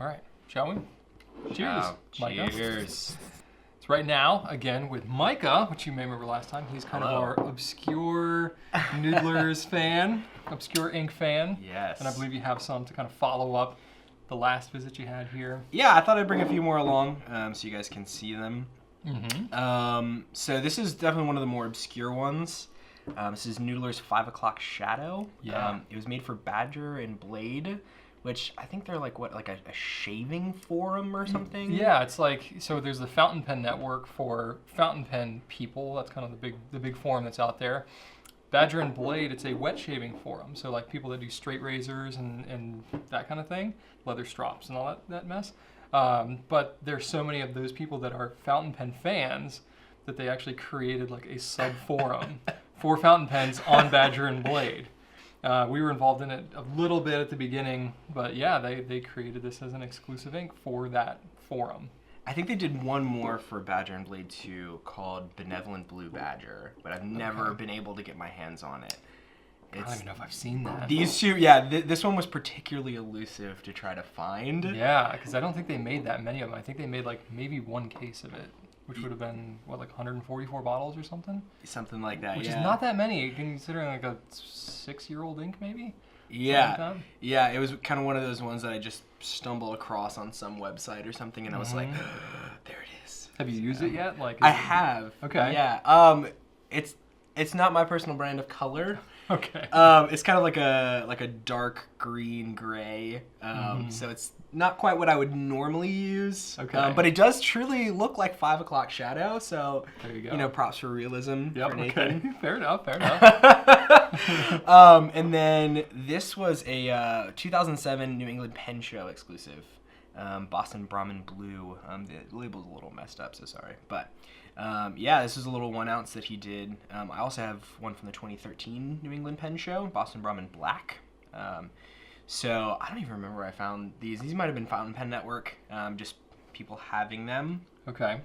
All right, shall we? Cheers, Micah. Cheers. It's right now, again, with Micah, which you may remember last time. He's kind of our obscure Noodlers fan, obscure ink fan. Yes. And I believe you have some to kind of follow up the last visit you had here. Yeah, I thought I'd bring a few more along so you guys can see them. Mm-hmm. So this is definitely one of the more obscure ones. This is Noodler's 5 O'Clock Shadow. Yeah. It was made for Badger and Blade, which I think they're like a shaving forum or something. Yeah, it's like, so there's the fountain pen network for fountain pen people. That's kind of the big forum that's out there. Badger and Blade, it's a wet shaving forum. So like people that do straight razors and that kind of thing, leather strops and all that mess. But there's so many of those people that are fountain pen fans that they actually created like a sub forum for fountain pens on Badger and Blade. We were involved in it a little bit at the beginning, but yeah, they created this as an exclusive ink for that forum. I think they did one more for Badger and Blade 2 called Benevolent Blue Badger, but I've never been able to get my hands on it. I don't even know if I've seen that. These two, yeah, this one was particularly elusive to try to find. Yeah, because I don't think they made that many of them. I think they made like maybe one case of it, which would have been, what, like 144 bottles or something? Something like that, Which is not that many, considering like a 6-year-old ink maybe? Yeah, yeah, it was kind of one of those ones that I just stumbled across on some website or something, and I was like, there it is. Have you used it yet? Like, I have. Okay. Yeah. It's not my personal brand of color. Okay. It's kind of like a dark green gray. So it's not quite what I would normally use. Okay. But it does truly look like 5 O'Clock Shadow. So there you go. You know, props for realism. Yep. For Nathan. Okay. Fair enough. Fair enough. And then this was a 2007 New England Pen Show exclusive. Boston Brahmin Blue. The label's a little messed up, so sorry. But yeah, this is a little 1 ounce that he did. I also have one from the 2013 New England Pen Show, Boston Brahmin Black. So I don't even remember where I found these. These might have been Fountain Pen Network, just people having them. Okay.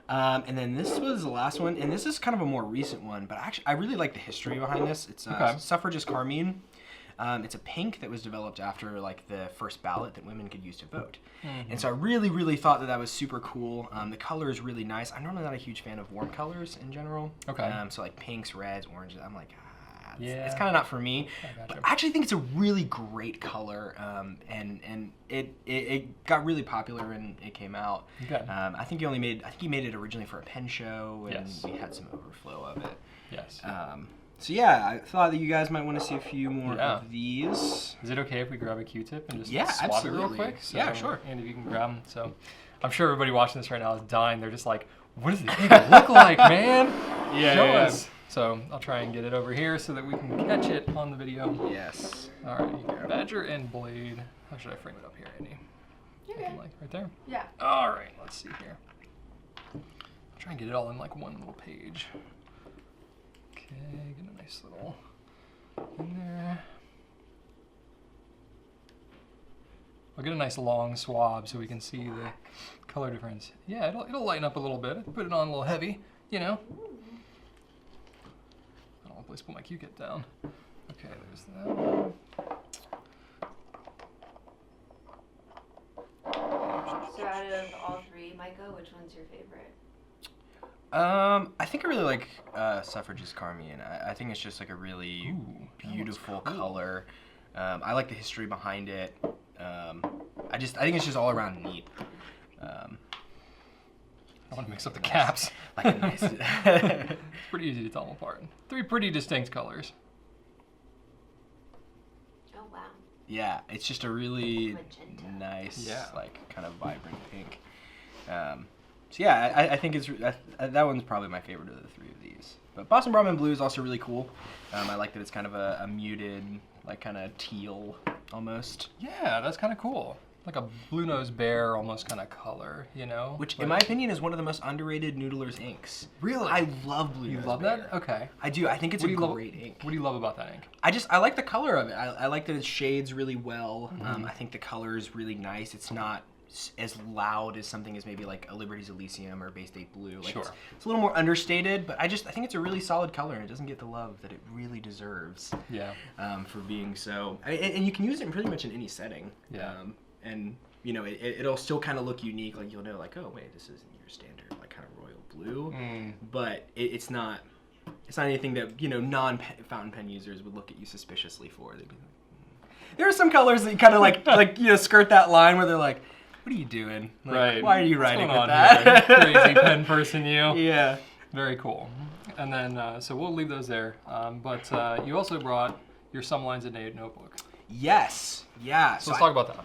And then this was the last one, and this is kind of a more recent one, but actually I really like the history behind this. It's Suffragist Carmine. It's a pink that was developed after like the first ballot that women could use to vote. And so I really, really thought that was super cool. The color is really nice. I'm normally not a huge fan of warm colors in general. Okay. So like pinks, reds, oranges, I'm like, it's kind of not for me. Gotcha. But I actually think it's a really great color, and it got really popular when it came out. Okay. I think he made it originally for a pen show, and Yes. we had some overflow of it. Yes. So yeah, I thought that you guys might want to see a few more of these. Is it okay if we grab a Q-tip and just swab absolutely. it real quick? So, yeah, sure. And if you can grab them. So I'm sure everybody watching this right now is dying. They're just like, what does the ink look like, man? Show us. So I'll try and get it over here so that we can catch it on the video. Yes. All right, Badger and Blade. How should I frame it up here, Andy? Okay. Like right there? Yeah. All right, let's see here. I'll try and get it all in like one little page. Okay, get a nice little in there. I'll get a nice long swab so we can see the color difference. Yeah, it'll lighten up a little bit. Put it on a little heavy, you know. I don't want to place put my Q-tip down. Okay, there's that one. So out of all three, Micah, which one's your favorite? I think I really like Suffragist Carmine. I think it's just like a really beautiful color. I like the history behind it. I think it's just all around neat. I want to mix up the caps. Like a nice. It's pretty easy to tell them apart. 3 pretty distinct colors. Oh wow. Yeah, it's just a really Magenta. nice, Yeah. like kind of vibrant pink. So yeah, I think that one's probably my favorite of the 3 of these. But Boston Brahmin Blue is also really cool. I like that it's kind of a muted, like kind of teal almost. Yeah, that's kind of cool. Like a blue-nosed bear almost kind of color, you know? Which, in my opinion, is one of the most underrated Noodler's inks. Really? I love blue. You love that? Okay. I do. I think it's a great ink. What do you love about that ink? I like the color of it. I like that it shades really well. I think the color is really nice. It's not as loud as something as maybe like a Liberty's Elysium or Bay State Blue. Like Sure. It's a little more understated, but I think it's a really solid color, and it doesn't get the love that it really deserves. Yeah. For being so, and you can use it in pretty much in any setting. Yeah. And you know, it'll still kind of look unique. Like you'll know, like, oh wait, this isn't your standard like kind of royal blue, but it's not anything that, you know, non-fountain pen users would look at you suspiciously for. They'd be like, there are some colors that you kind of like you know, skirt that line where they're like, what are you doing? Like, Right. Why are you What's writing going with on that? here? Crazy pen person, you. Yeah. Very cool. And then, so we'll leave those there. But you also brought your Some Lines a Day notebook. Yes. Yeah. So let's talk about that.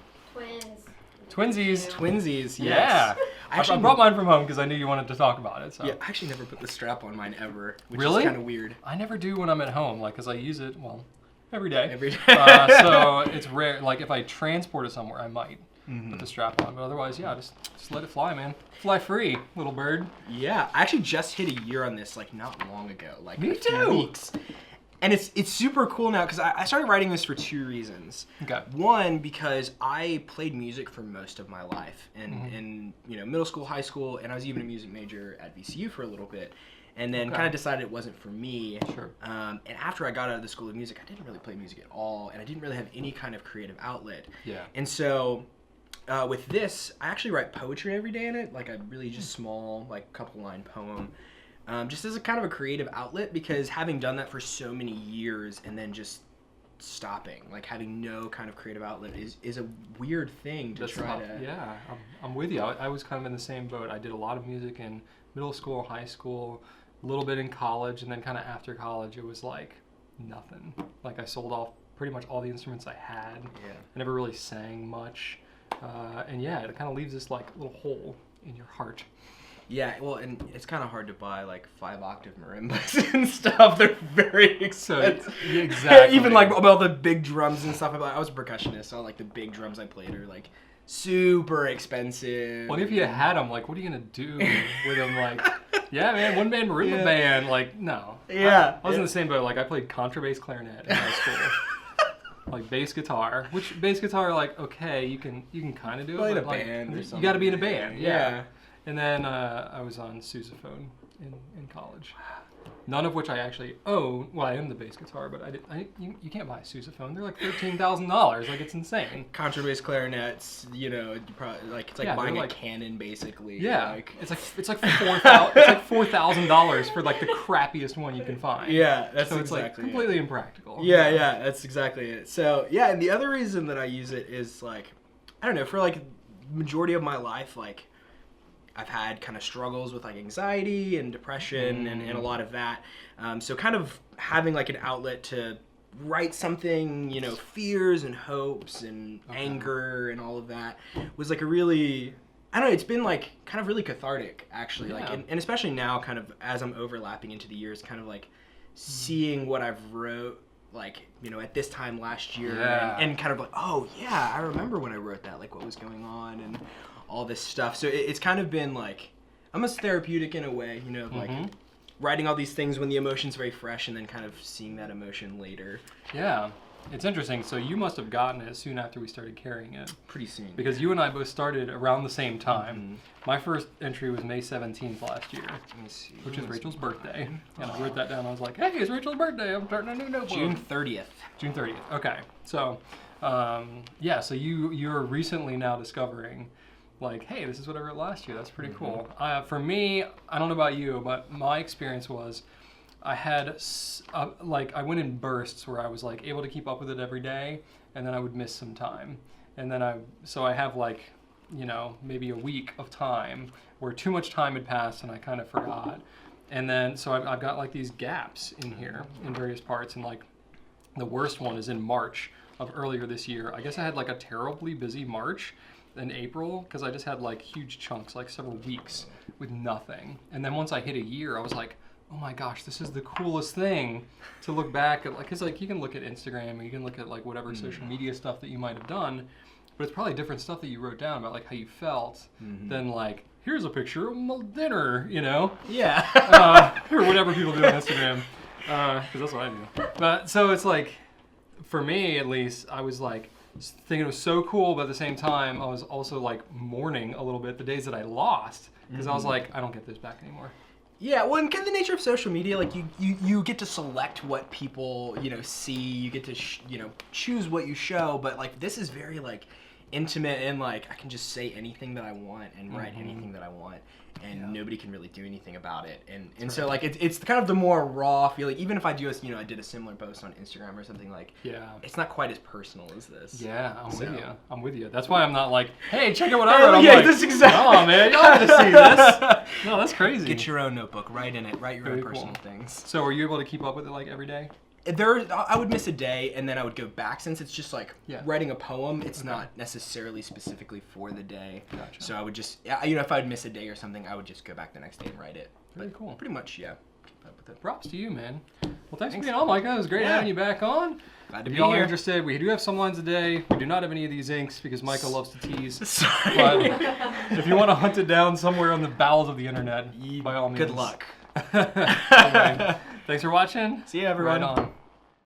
Twins. Twinsies. Yes. Yeah. I brought mine from home because I knew you wanted to talk about it. So. Yeah, I actually never put the strap on mine ever, which Really? is kind of weird. I never do when I'm at home, like, because I use it, well, every day. Every day. So it's rare. Like, if I transport it somewhere, I might put the strap on. But otherwise, yeah, just let it fly, man. Fly free, little bird. Yeah, I actually just hit a year on this, like, not long ago. Like, Me a few too. weeks. And it's super cool now because I started writing this for 2 reasons. Okay. One, because I played music for most of my life, and in you know, middle school, high school, and I was even a music major at VCU for a little bit, and then kind of decided it wasn't for me. Sure. And after I got out of the School of Music, I didn't really play music at all, and I didn't really have any kind of creative outlet. Yeah. And so with this, I actually write poetry every day in it, like a really just small, like couple line poem. Just as a kind of a creative outlet, because having done that for so many years and then just stopping, like having no kind of creative outlet is a weird thing to That's try tough. to... Yeah, I'm with you. I was kind of in the same boat. I did a lot of music in middle school, high school, a little bit in college, and then kind of after college, it was like nothing. Like I sold off pretty much all the instruments I had. Yeah. I never really sang much. And yeah, it kind of leaves this like little hole in your heart. Yeah, well, and it's kind of hard to buy like 5-octave marimbas and stuff. They're very expensive. Yeah, exactly. Even like about the big drums and stuff. I was a percussionist, so like the big drums I played are like super expensive. Well, if you had them, like, what are you gonna do with them? Like, yeah, man, one man marimba band. Like, no. Yeah. I was in the same boat. Like, I played contrabass clarinet in high school. Like bass guitar, which bass guitar, like, okay, you can kind of do Play it. in But a like, band or something. you got to be in a band. Yeah. And then I was on sousaphone in college. None of which I actually own. Well, I own the bass guitar, but you can't buy a sousaphone. They're like $13,000. Like, it's insane. Contrabass clarinets, you know, you probably like it's like Yeah, buying they're a like- cannon basically. Yeah, Like, it's like $4,000 for like the crappiest one you can find. yeah, that's So it's like exactly it. completely impractical. Yeah, that's exactly it. So yeah, and the other reason that I use it is like, I don't know, for like majority of my life, like I've had kind of struggles with like anxiety and depression and a lot of that. So kind of having like an outlet to write something, you know, fears and hopes and anger and all of that was like a really, I don't know, it's been like kind of really cathartic actually. Yeah. Like, and especially now kind of as I'm overlapping into the years, kind of like seeing what I've wrote like, you know, at this time last year and kind of like, oh yeah, I remember when I wrote that, like what was going on and all this stuff. So it's kind of been like almost therapeutic in a way, you know, like writing all these things when the emotion's very fresh and then kind of seeing that emotion later. Yeah. It's interesting. So you must have gotten it soon after we started carrying it. Pretty soon. Because you and I both started around the same time. My first entry was May 17th last year, Let me see. which is Rachel's birthday. And I wrote that down. I was like, hey, it's Rachel's birthday. I'm starting a new notebook. June 30th. June 30th. Okay. So, yeah, so you're recently now discovering, like, hey, this is what I wrote last year. That's pretty cool. For me, I don't know about you, but my experience was I had, I went in bursts where I was, like, able to keep up with it every day, and then I would miss some time. And then I have, like, you know, maybe a week of time where too much time had passed and I kind of forgot. And then, so I've got, like, these gaps in here in various parts, and, like, the worst one is in March of earlier this year. I guess I had, like, a terribly busy March in April because I just had, like, huge chunks, like, several weeks with nothing. And then once I hit a year, I was like, oh my gosh, this is the coolest thing to look back at. Like, because, like, you can look at Instagram and you can look at, like, whatever social media stuff that you might have done, but it's probably different stuff that you wrote down about, like, how you felt than, like, here's a picture of my dinner, you know? Yeah. Or whatever people do on Instagram, because that's what I do. But so it's like, for me at least, I was like thinking it was so cool, but at the same time, I was also like mourning a little bit the days that I lost, because I was like, I don't get this back anymore. Yeah, well, and kind of the nature of social media, like you get to select what people, you know, see. You get to, you know, choose what you show. But like this is very like intimate and like I can just say anything that I want and write anything that I want, and nobody can really do anything about it. And so like it's kind of the more raw feeling. Even if I do I did a similar post on Instagram or something, like it's not quite as personal as this. Yeah, I'm with you. That's why I'm not like, hey, check out what I wrote. Yeah, this exactly. Oh man, y'all have to see this. No, that's crazy. Get your own notebook, write in it, write your own personal things. So are you able to keep up with it like every day? I would miss a day and then I would go back, since it's just like writing a poem. It's not necessarily specifically for the day. Gotcha. So I would just, if I would miss a day or something, I would just go back the next day and write it. Very cool. Pretty much, keep up with it. Props to you, man. Well, thanks for being on, Micah. It was great having you back on. Glad to if be y'all here. are interested, we do have some lines a day. We do not have any of these inks because Micah loves to tease. Sorry. But if you want to hunt it down somewhere on the bowels of the internet, by all means. Good luck. Anyway, thanks for watching. See you, everyone. Right on.